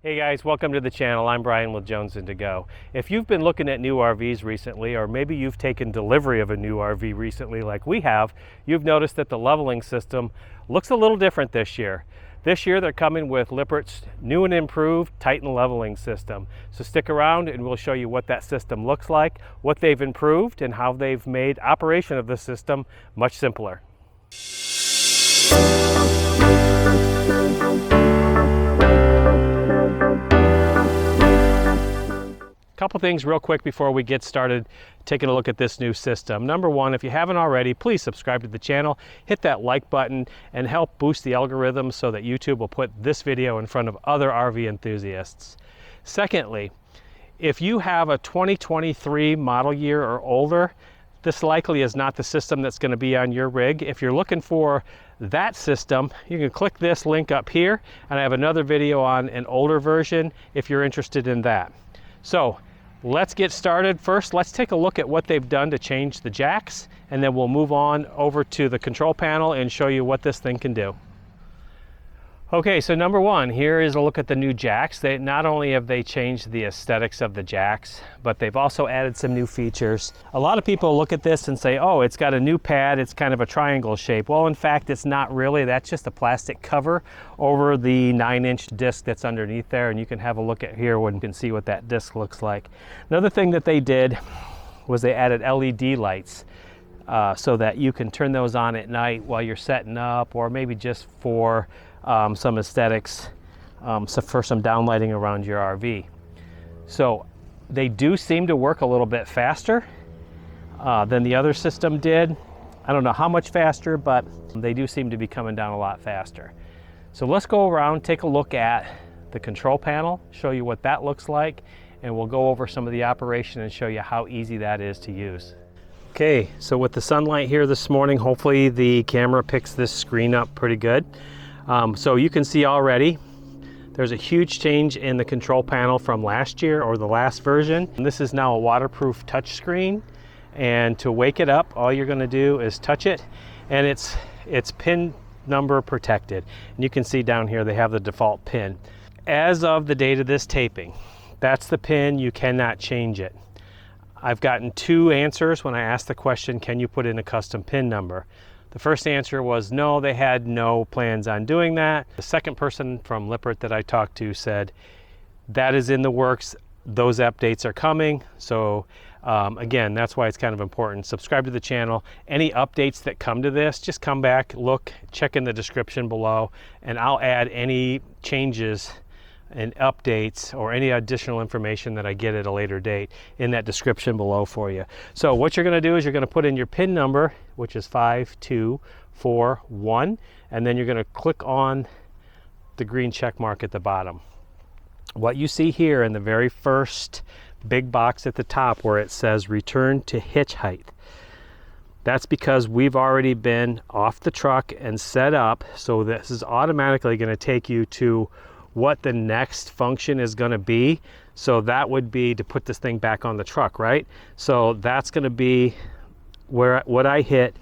Hey guys, welcome to the channel. I'm Brian with Jonesin to Go. If you've been looking at new RVs recently, or maybe you've taken delivery of a new RV recently like we have, you've noticed that the leveling system looks a little different this year. This year they're coming with Lippert's new and improved Titan leveling system. So stick around and we'll show you what that system looks like, what they've improved, and how they've made operation of the system much simpler. Couple things real quick before we get started taking a look at this new system. Number one, if you haven't already, please subscribe to the channel, hit that like button, and help boost the algorithm so that YouTube will put this video in front of other RV enthusiasts. Secondly, if you have a 2023 model year or older, this likely is not the system that's going to be on your rig. If you're looking for that system, you can click this link up here, and I have another video on an older version if you're interested in that. So let's get started. First, let's take a look at what they've done to change the jacks, and then we'll move on over to the control panel and show you what this thing can do. Okay, so number one, here is a look at the new jacks. Not only have they changed the aesthetics of the jacks, but they've also added some new features. A lot of people look at this and say, oh, it's got a new pad, it's kind of a triangle shape. Well, in fact, it's not really. That's just a plastic cover over the 9-inch disc that's underneath there, and you can have a look at here when you can see what that disc looks like. Another thing that they did was they added LED lights so that you can turn those on at night while you're setting up, or maybe just for some aesthetics, so for some downlighting around your RV. So they do seem to work a little bit faster than the other system did. I don't know how much faster, but they do seem to be coming down a lot faster. So let's go around, take a look at the control panel, show you what that looks like, and we'll go over some of the operation and show you how easy that is to use. Okay, so with the sunlight here this morning, hopefully the camera picks this screen up pretty good. So you can see already there's a huge change in the control panel from last year, or the last version. And this is now a waterproof touch screen, and to wake it up, all you're going to do is touch it, and it's pin number protected. And you can see down here they have the default pin. As of the date of this taping, that's the pin. You cannot change it. I've gotten two answers when I asked the question, can you put in a custom pin number? The first answer was no, they had no plans on doing that. The second person from Lippert that I talked to said that is in the works. Those updates are coming. So again, that's why it's kind of important. Subscribe to the channel. Any updates that come to this, just come back, look, check in the description below, and I'll add any changes and updates or any additional information that I get at a later date in that description below for you. So what you're going to do is you're going to put in your pin number, which is 5241, and then you're going to click on the green check mark at the bottom. What you see here in the very first big box at the top where it says return to hitch height, that's because we've already been off the truck and set up, so this is automatically going to take you to what the next function is going to be. So that would be to put this thing back on the truck, right? So that's going to be what I hit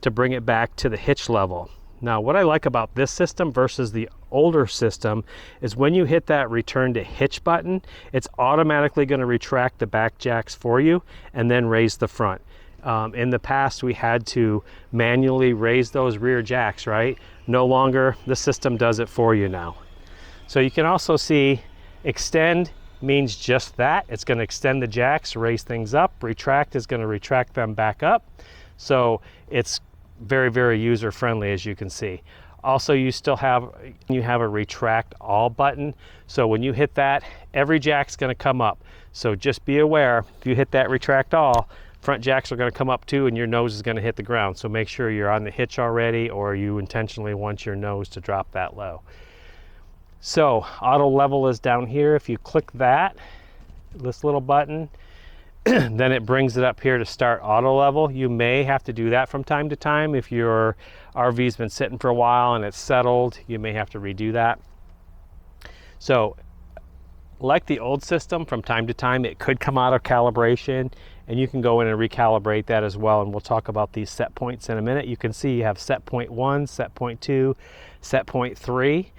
to bring it back to the hitch level. Now, what I like about this system versus the older system is when you hit that return to hitch button, it's automatically going to retract the back jacks for you and then raise the front. In the past, we had to manually raise those rear jacks, right? No longer, the system does it for you now. So you can also see extend means just that. It's going to extend the jacks, raise things up. Retract is going to retract them back up. So it's very, very user friendly, as you can see. Also, you have a retract all button. So when you hit that, every jack's going to come up. So just be aware, if you hit that retract all, front jacks are going to come up too, and your nose is going to hit the ground. So make sure you're on the hitch already, or you intentionally want your nose to drop that low. So auto level is down here. If you click this little button, then it brings it up here to start auto level. You may have to do that from time to time. If your RV's been sitting for a while and it's settled, you may have to redo that. So like the old system, from time to time it could come out of calibration, and you can go in and recalibrate that as well, and we'll talk about these set points in a minute. You can see you have set point 1, set point 2, set point 3.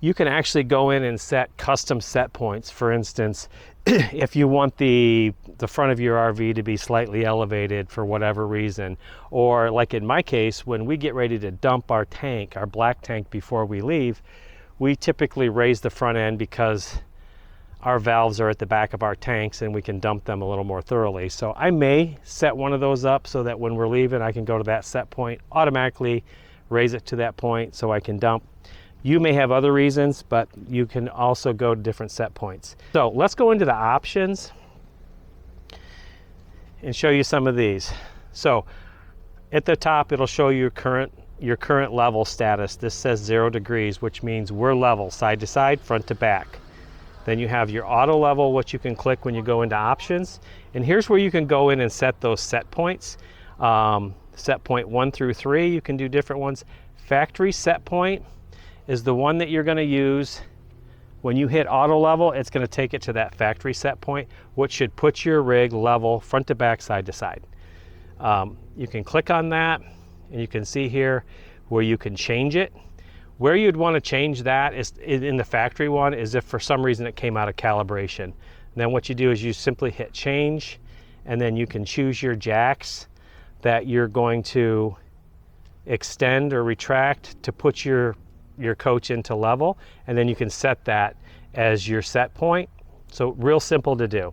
you can actually go in and set custom set points. For instance, if you want the front of your RV to be slightly elevated for whatever reason, or like in my case, when we get ready to dump our tank, our black tank, before we leave, we typically raise the front end because our valves are at the back of our tanks and we can dump them a little more thoroughly. So I may set one of those up so that when we're leaving, I can go to that set point, automatically raise it to that point so I can dump. You may have other reasons, but you can also go to different set points. So let's go into the options and show you some of these. So at the top, it'll show you your current level status. This says 0 degrees, which means we're level, side to side, front to back. Then you have your auto level, which you can click when you go into options. And here's where you can go in and set those set points. Set point 1 through 3, you can do different ones. Factory set point is the one that you're going to use. When you hit auto level, it's going to take it to that factory set point, which should put your rig level front to back, side to side. You can click on that and you can see here where you can change it. Where you'd want to change that is in the factory one, is if for some reason it came out of calibration. And then what you do is you simply hit change, and then you can choose your jacks that you're going to extend or retract to put your coach into level, and then you can set that as your set point. So real simple to do.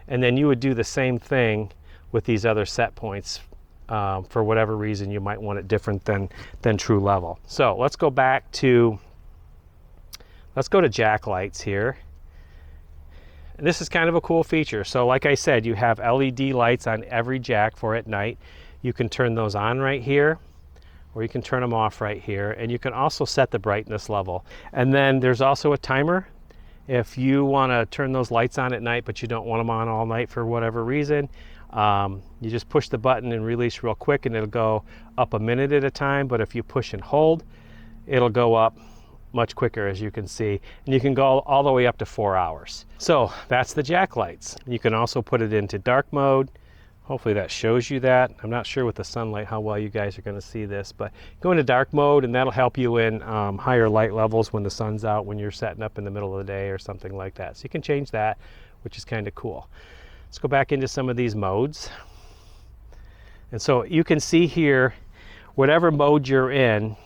And then you would do the same thing with these other set points. For whatever reason you might want it different than true level. So let's go to jack lights here. And this is kind of a cool feature. So like I said, you have LED lights on every jack for at night. You can turn those on right here, or you can turn them off right here, and you can also set the brightness level. And then there's also a timer. If you want to turn those lights on at night but you don't want them on all night for whatever reason, you just push the button and release real quick, and it'll go up a minute at a time. But if you push and hold, it'll go up much quicker, as you can see, and you can go all the way up to 4 hours. So that's the jack lights. You can also put it into dark mode. Hopefully that shows you that. I'm not sure with the sunlight how well you guys are going to see this, but go into dark mode, and that'll help you in higher light levels when the sun's out, when you're setting up in the middle of the day or something like that. So you can change that, which is kind of cool. Let's go back into some of these modes. And so you can see here, whatever mode you're in,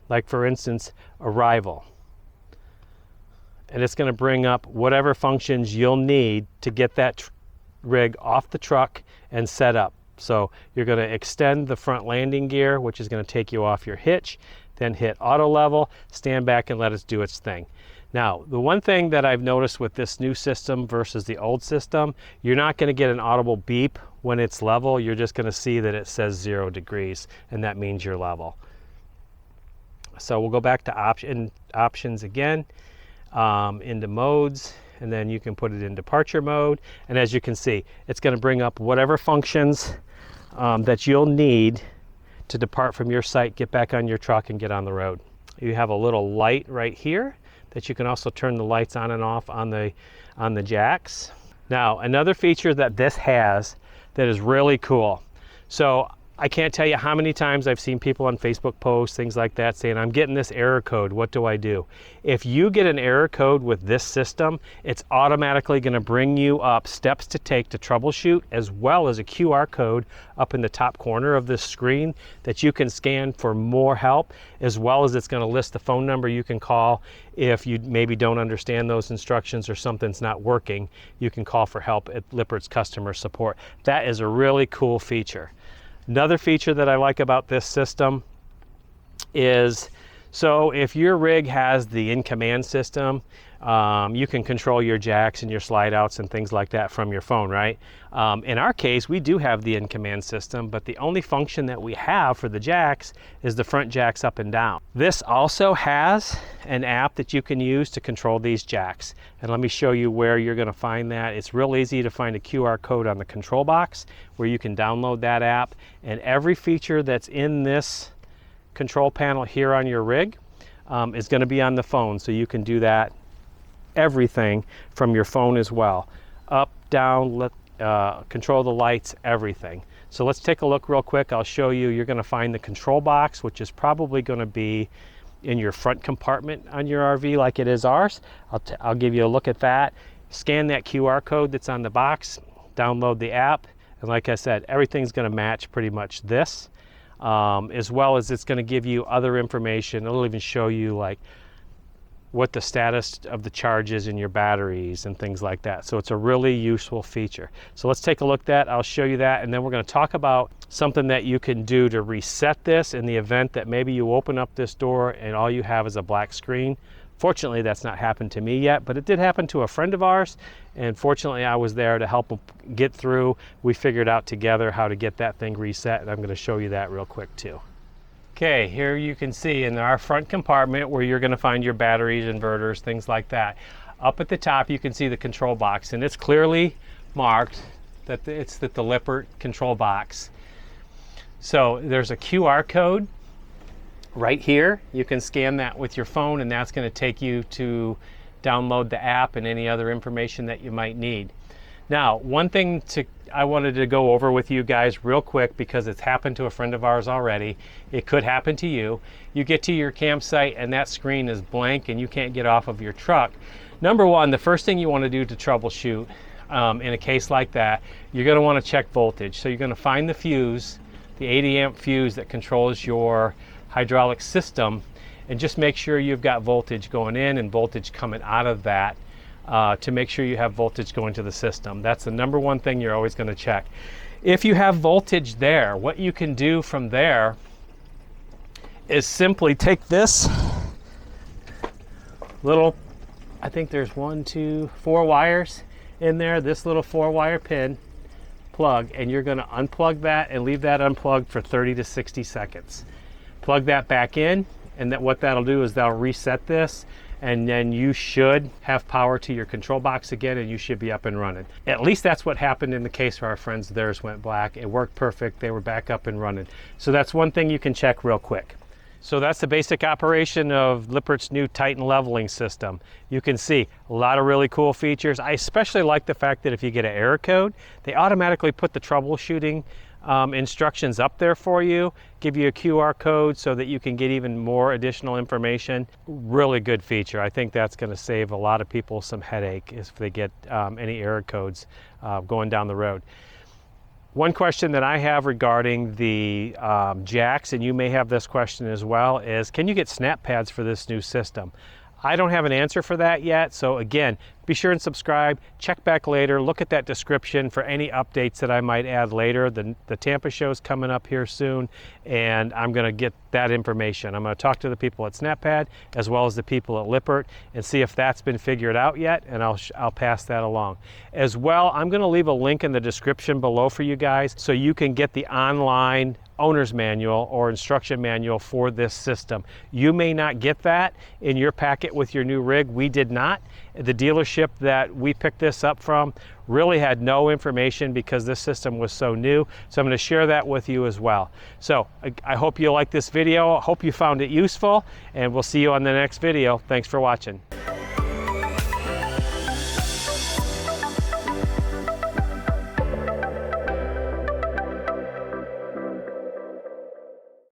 like for instance, arrival. And it's going to bring up whatever functions you'll need to get that rig off the truck and set up. So you're going to extend the front landing gear, which is going to take you off your hitch, then hit auto level, stand back and let it do its thing. Now, the one thing that I've noticed with this new system versus the old system, you're not going to get an audible beep when it's level. You're just going to see that it says 0 degrees, and that means you're level. So we'll go back to options again, into modes, and then you can put it in departure mode. And as you can see, it's going to bring up whatever functions that you'll need to depart from your site, get back on your truck, and get on the road. You have a little light right here that you can also turn the lights on and off on the jacks. Now, another feature that this has that is really cool. So I can't tell you how many times I've seen people on Facebook posts, things like that, saying, I'm getting this error code, what do I do? If you get an error code with this system, it's automatically going to bring you up steps to take to troubleshoot, as well as a QR code up in the top corner of this screen that you can scan for more help, as well as it's going to list the phone number you can call if you maybe don't understand those instructions or something's not working. You can call for help at Lippert's customer support. That is a really cool feature. Another feature that I like about this system is, so if your rig has the in-command system, you can control your jacks and your slide outs and things like that from your phone, right? In our case, we do have the in-command system, but the only function that we have for the jacks is the front jacks up and down. This also has an app that you can use to control these jacks. And let me show you where you're going to find that. It's real easy to find a QR code on the control box where you can download that app. And every feature that's in this control panel here on your rig is going to be on the phone, so you can do that everything from your phone as well. Up, down, control the lights, everything. So let's take a look real quick. I'll show you. You're going to find the control box, which is probably going to be in your front compartment on your RV like it is ours. I'll give you a look at that. Scan that QR code that's on the box, download the app, and like I said, everything's going to match pretty much this, as well as it's going to give you other information. It'll even show you like what the status of the charge is in your batteries and things like that. So it's a really useful feature. So let's take a look at that. I'll show you that, and then we're going to talk about something that you can do to reset this in the event that maybe you open up this door and all you have is a black screen. Fortunately, that's not happened to me yet, but it did happen to a friend of ours, and fortunately I was there to help him get through. We figured out together how to get that thing reset, and I'm going to show you that real quick too. Okay, here you can see in our front compartment where you're going to find your batteries, inverters, things like that. Up at the top you can see the control box, and it's clearly marked that it's the Lippert control box. So there's a QR code right here. You can scan that with your phone, and that's going to take you to download the app and any other information that you might need. Now, one thing I wanted to go over with you guys real quick, because it's happened to a friend of ours already. It could happen to you. You get to your campsite and that screen is blank and you can't get off of your truck. Number one, the first thing you want to do to troubleshoot in a case like that, you're going to want to check voltage. So you're going to find the fuse, the 80 amp fuse that controls your hydraulic system, and just make sure you've got voltage going in and voltage coming out of that, to make sure you have voltage going to the system. That's the number one thing you're always going to check. If you have voltage there, what you can do from there is simply take this little, I think there's 1, 2, 4 wires in there, this little 4-wire pin plug, and you're going to unplug that and leave that unplugged for 30 to 60 seconds. Plug that back in, and what that'll do is that'll reset this, and then you should have power to your control box again, and you should be up and running. At least that's what happened in the case where our friends, theirs went black. It worked perfect. They were back up and running. So that's one thing you can check real quick. So that's the basic operation of Lippert's new Titan leveling system. You can see a lot of really cool features. I especially like the fact that if you get an error code, they automatically put the troubleshooting instructions up there for you, give you a QR code so that you can get even more additional information. Really good feature. I think that's going to save a lot of people some headache if they get any error codes going down the road. One question that I have regarding the jacks, and you may have this question as well, is can you get snap pads for this new system? I don't have an answer for that yet, so again, be sure and subscribe, check back later, look at that description for any updates that I might add later. The Tampa show is coming up here soon, and I'm going to get that information. I'm going to talk to the people at SnapPad as well as the people at Lippert and see if that's been figured out yet, and I'll pass that along. As well, I'm going to leave a link in the description below for you guys so you can get the online owner's manual or instruction manual for this system. You may not get that in your packet with your new rig. We did not. The dealership that we picked this up from really had no information because this system was so new. So I'm going to share that with you as well. So I hope you like this video. I hope you found it useful, and we'll see you on the next video. Thanks for watching.